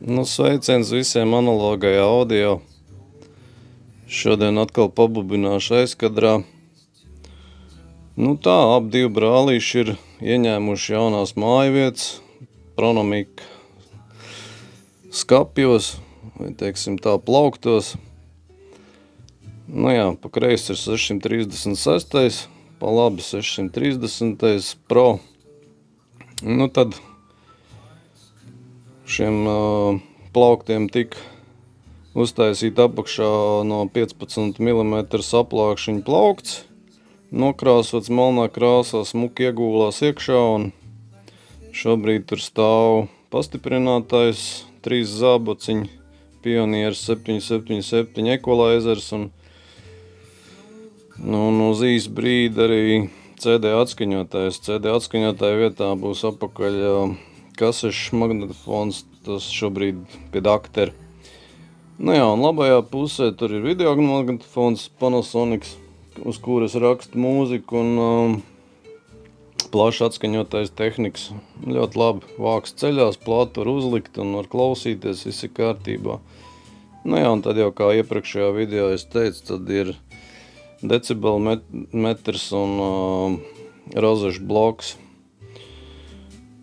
Nu, sveiciens visiem analogajā audio. Šodien atkal pabubināšu aizkadrā. Nu tā, ap divi brālīši ir ieņēmuši jaunās mājvietas, Pronomika skapjos, vai teiksim tā plauktos. Nu jā, pa kreisi ir 636, pa labi 630 Pro. Nu tad šiem plauktiem tika uztaisīt apakšā no 15 mm saplākšiņa plaukts, nokrāsots melnā krāsā, smuki iegūlās iekšā, un šobrīd tur stāv pastiprinātājs, 3 zābaciņi, Pionieris 777 equalizers, un uz īsu brīdi arī CD atskaņotājs. CD atskaņotāja vietā būs apakaļ kasešu magnetofons, tas šobrīd pie daktera. Nu jā, un labajā pusē tur ir video magnetofons Panasonics, uz kuras raksta mūziku, un plašs atskaņotājs tehnikas. Ļoti labi vāks ceļās, plātu var uzlikt un var klausīties, viss ir kārtībā. Nu jā, un tad jau kā iepriekšējā video es teicu, tad ir decibelmetrs un rozešu bloks.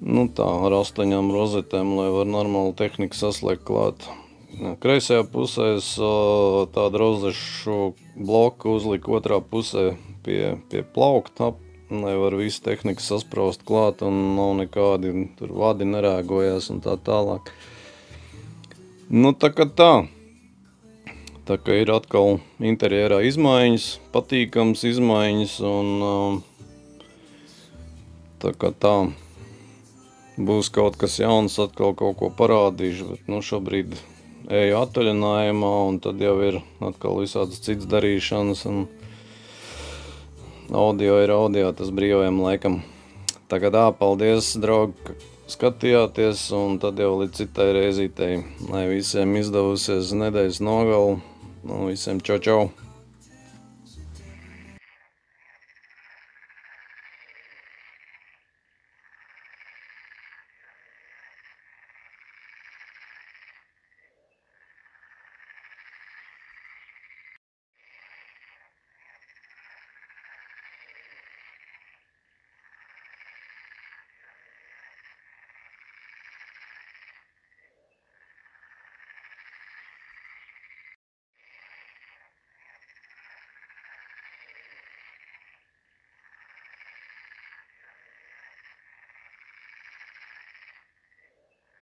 Nu tā, ar 8 rozetēm, lai var normāli tehniku saslēgt klāt. Kreisajā pusē es tādu rozešu bloku uzliku otrā pusē pie plaukta, lai var visu tehniku saspraust klāt un nav nekādi tur vadi nerēgojās un tā tālāk. Nu tā kā tā. Tā kā ir atkal interjerā izmaiņas, patīkams izmaiņas, un tā kā tā būs kaut kas jauns, atkal kaut ko parādīšu, bet nu šobrīd eju atvaļinājumā, un tad jau ir atkal visādas citas darīšanas, un audio ir audio, tas brīvajam laikam. Tā kā tā, paldies, draugi, ka skatījāties, un tad jau līdz citai reizītei, lai visiem izdevusies nedēļas nogalu, un visiem čau čau!